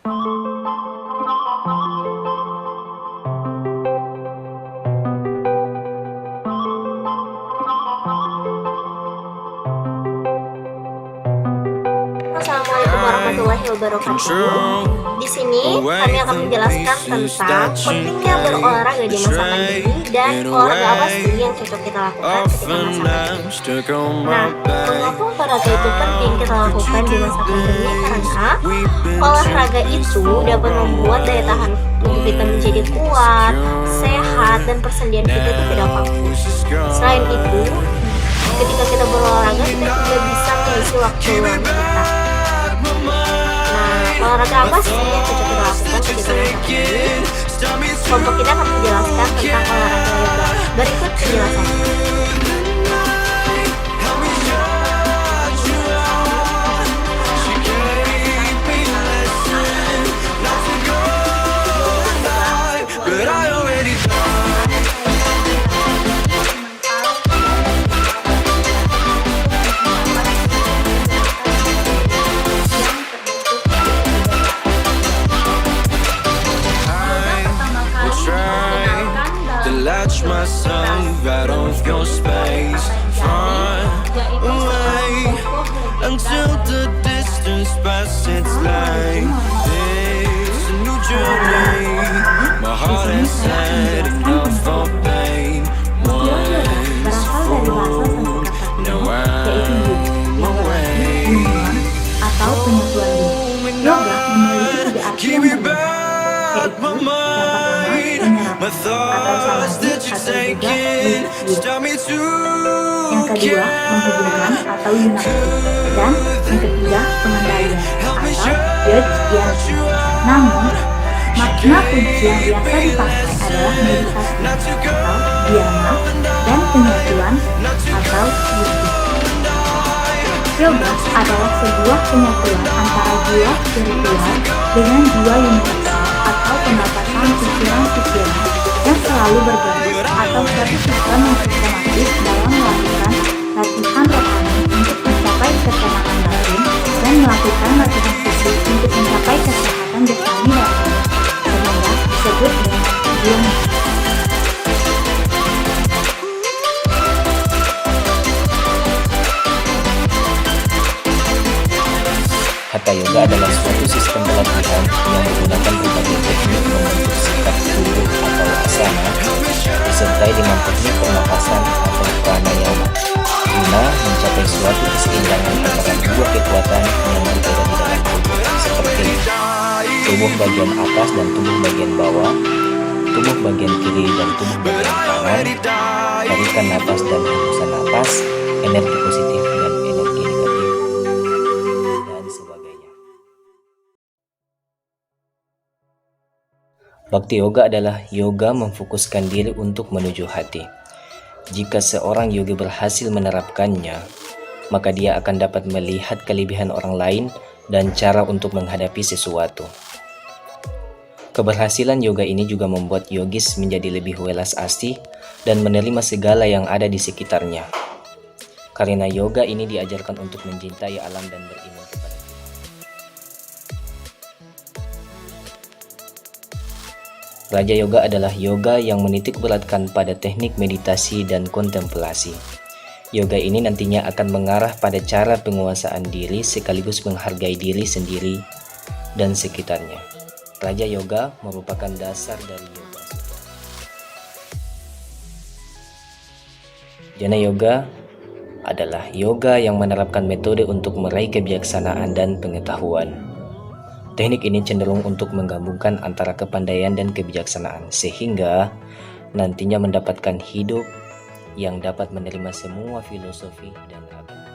Assalamualaikum warahmatullahi wabarakatuh. Di sini kami akan menjelaskan tentang pentingnya berolahraga di masa pandemi dan olahraga apa sih yang cocok kita lakukan ketika masa pandemi. Nah, mengapa olahraga itu penting kita lakukan di masa pandemi? Karena olahraga itu dapat membuat daya tahan tubuh kita menjadi kuat, sehat, dan persendian kita itu tidak kaku. Selain itu, ketika kita berolahraga, kita juga bisa mengisi waktu luang kita. Nah, olahraga apa sih yang cocok kita lakukan ketika masa pandemi? Kelompok kita akan menjelaskan tentang olahraga yoga. Berikut penjelasannya. Myself out of your space, far away until the distance passes. It's like it's a new journey. My heart has had enough of pain. Once full, now I'm away. Atau penyatuan diri. Yoga memiliki tiga arti yang berbeda, yaitu yang pertama penyerapan atau samadhi atau juga yudhya. Yang kedua menghubungkan atau yunakti, dan yang ketiga pengendalian atau yogya. Namun makna kunci yang biasa dipakai adalah meditasi atau dhyana dan penyatuan atau yudhya. Yoga adalah sebuah penyatuan antara jiwa spiritual dengan jiwa universal atau pendapatan pikiran-pikiran yang selalu bergabung atau satu sistem yang sistematis dalam melakukan latihan rohani untuk mencapai ketenangan batin dan melakukan latihan fisik untuk mencapai kesehatan jasmani dan rohani, sehingga disebut dengan dhyana. Hatha Yoga adalah suatu sistem pelatihan yang menggunakan berbagai teknik membentuk sikap tubuh atau asana, disertai dengan teknik pernapasan atau pranayama, guna mencapai suatu keseimbangan antara dua kekuatan yang berbeda di dalam tubuh, seperti tubuh bagian atas dan tubuh bagian bawah, tubuh bagian kiri dan tubuh bagian kanan, tarikan napas dan hembusan napas, energi positif dan energi negatif, dan sebagainya. Bhakti Yoga adalah yoga memfokuskan diri untuk menuju hati. Jika seorang yogi berhasil menerapkannya, maka dia akan dapat melihat kelebihan orang lain dan cara untuk menghadapi sesuatu. Keberhasilan yoga ini juga membuat yogis menjadi lebih welas asih dan menerima segala yang ada di sekitarnya. Karena yoga ini diajarkan untuk mencintai alam dan beriman kepada Tuhan. Raja Yoga adalah yoga yang menitik beratkan pada teknik meditasi dan kontemplasi. Yoga ini nantinya akan mengarah pada cara penguasaan diri sekaligus menghargai diri sendiri dan sekitarnya. Raja Yoga merupakan dasar dari yoga. Jnana Yoga adalah yoga yang menerapkan metode untuk meraih kebijaksanaan dan pengetahuan. Teknik ini cenderung untuk menggabungkan antara kepandaian dan kebijaksanaan, sehingga nantinya mendapatkan hidup yang dapat menerima semua filosofi dan agama.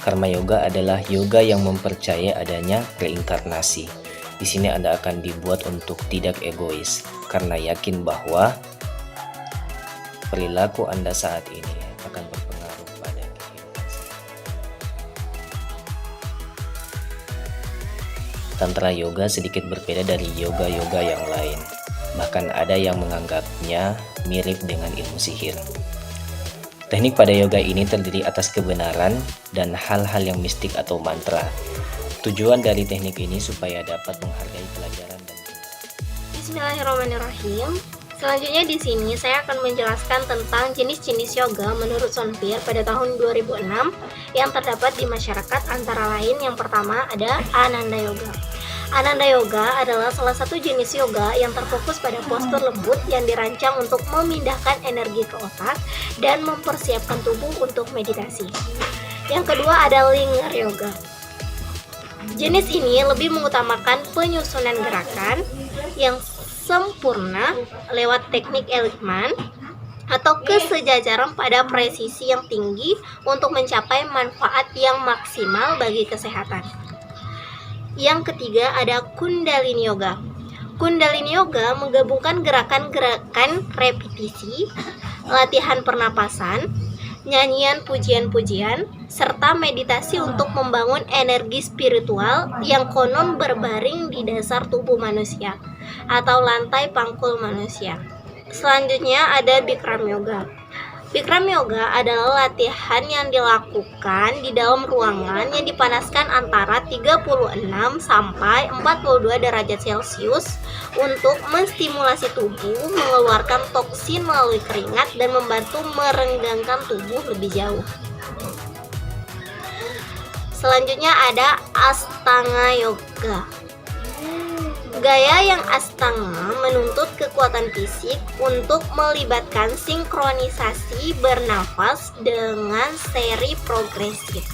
Karma Yoga adalah yoga yang mempercayai adanya reinkarnasi. Di sini Anda akan dibuat untuk tidak egois, karena yakin bahwa perilaku Anda saat ini akan berpengaruh pada kehidupan saya. Tantra Yoga sedikit berbeda dari yoga-yoga yang lain. Bahkan ada yang menganggapnya mirip dengan ilmu sihir. Teknik pada yoga ini terdiri atas kebenaran dan hal-hal yang mistik atau mantra. Tujuan dari teknik ini supaya dapat menghargai pelajaran dan Bismillahirrahmanirrahim. Selanjutnya di sini saya akan menjelaskan tentang jenis-jenis yoga menurut Sonfir pada tahun 2006 yang terdapat di masyarakat, antara lain yang pertama ada Ananda Yoga. Ananda Yoga adalah salah satu jenis yoga yang terfokus pada postur lembut yang dirancang untuk memindahkan energi ke otak dan mempersiapkan tubuh untuk meditasi. Yang kedua ada Lingkar Yoga. Jenis ini lebih mengutamakan penyusunan gerakan yang sempurna lewat teknik Elkman atau kesejajaran pada presisi yang tinggi untuk mencapai manfaat yang maksimal bagi kesehatan. Yang ketiga ada Kundalini Yoga. Kundalini Yoga menggabungkan gerakan-gerakan repetisi, latihan pernapasan, nyanyian pujian-pujian, serta meditasi untuk membangun energi spiritual yang konon berbaring di dasar tubuh manusia atau lantai pangkul manusia. Selanjutnya ada Bikram Yoga. Bikram Yoga adalah latihan yang dilakukan di dalam ruangan yang dipanaskan antara 36 sampai 42 derajat Celcius untuk menstimulasi tubuh mengeluarkan toksin melalui keringat dan membantu merenggangkan tubuh lebih jauh. Selanjutnya ada Astanga Yoga. Gaya yang Astanga menuntut kekuatan fisik untuk melibatkan sinkronisasi bernafas dengan seri progresif.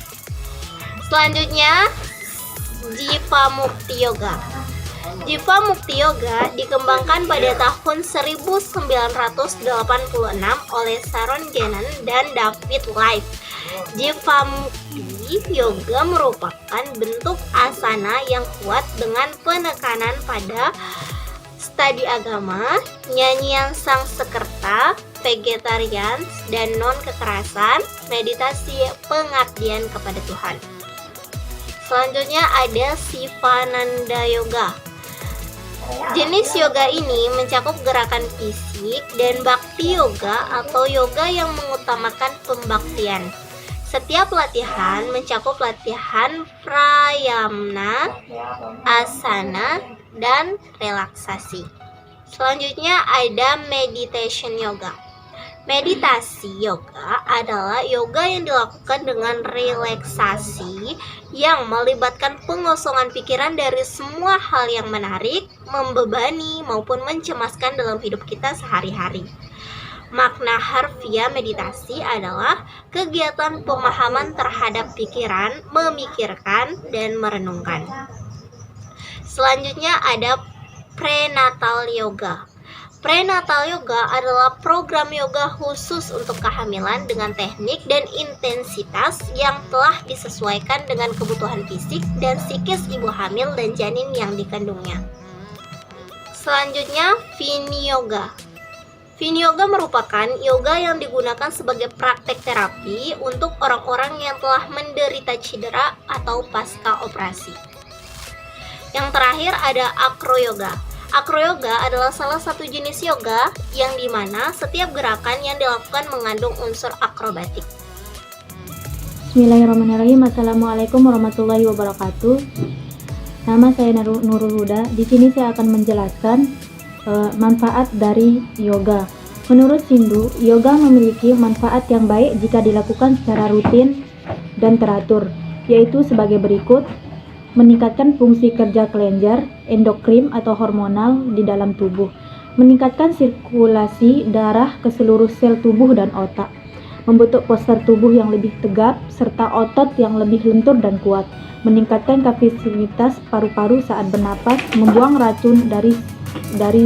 Selanjutnya, Jivamukti Yoga. Jivamukti Yoga dikembangkan pada tahun 1986 oleh Sharon Gannon dan David Life. Jivamukti Yoga merupakan bentuk asana yang kuat dengan penekanan pada studi agama, nyanyian sang sekerta, vegetarian, dan non-kekerasan, meditasi pengabdian kepada Tuhan. Selanjutnya ada Sivananda Yoga. Jenis yoga ini mencakup gerakan fisik dan bhakti yoga atau yoga yang mengutamakan pembaktian. Setiap latihan mencakup latihan prayamna, asana, dan relaksasi. Selanjutnya ada meditation yoga. Meditasi yoga adalah yoga yang dilakukan dengan relaksasi yang melibatkan pengosongan pikiran dari semua hal yang menarik, membebani, maupun mencemaskan dalam hidup kita sehari-hari. Makna harfiah meditasi adalah kegiatan pemahaman terhadap pikiran, memikirkan, dan merenungkan. Selanjutnya ada prenatal yoga. Prenatal yoga adalah program yoga khusus untuk kehamilan dengan teknik dan intensitas yang telah disesuaikan dengan kebutuhan fisik dan psikis ibu hamil dan janin yang dikandungnya. Selanjutnya, Vini Yoga. Vini Yoga merupakan yoga yang digunakan sebagai praktek terapi untuk orang-orang yang telah menderita cedera atau pasca operasi. Yang terakhir ada Acro Yoga. Acro Yoga adalah salah satu jenis yoga yang dimana setiap gerakan yang dilakukan mengandung unsur akrobatik. Bismillahirrahmanirrahim. Assalamualaikum warahmatullahi wabarakatuh. Nama saya Nurul Huda. Di sini saya akan menjelaskan manfaat dari yoga. Menurut Sindu, yoga memiliki manfaat yang baik jika dilakukan secara rutin dan teratur, yaitu sebagai berikut: meningkatkan fungsi kerja kelenjar, endokrin atau hormonal di dalam tubuh, meningkatkan sirkulasi darah ke seluruh sel tubuh dan otak, membentuk postur tubuh yang lebih tegap serta otot yang lebih lentur dan kuat, meningkatkan kapasitas paru-paru saat bernapas, membuang racun dari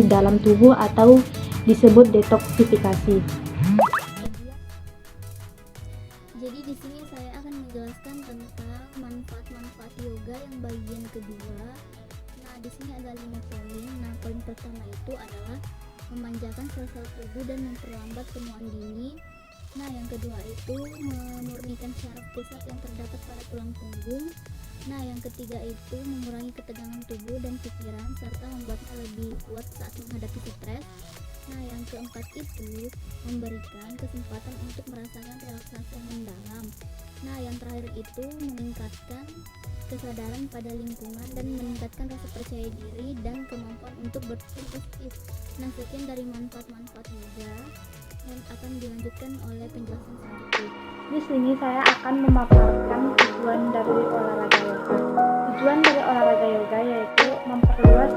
dalam tubuh atau disebut detoksifikasi. Jadi di sini saya akan menjelaskan tentang manfaat-manfaat yoga yang bagian kedua. Nah, di sini ada 5 poin. Nah, poin pertama itu adalah memanjakan sel-sel tubuh dan memperlambat penuaan dini. Nah, yang kedua itu memurnikan syaraf pusat yang terdapat pada tulang punggung. Nah, yang ketiga itu mengurangi ketegangan tubuh dan pikiran serta membuatnya lebih kuat saat menghadapi stres. Nah, yang keempat itu memberikan kesempatan untuk merasakan relaksasi yang mendalam. Nah, yang terakhir itu meningkatkan kesadaran pada lingkungan dan meningkatkan rasa percaya diri dan kemampuan untuk berpikir positif. Nah, sekian dari manfaat-manfaat yoga yang akan dilanjutkan oleh penjelasan selanjutnya. Di sini saya akan memaparkan tujuan dari olahraga yoga. Tujuan dari olahraga yoga yaitu memperluas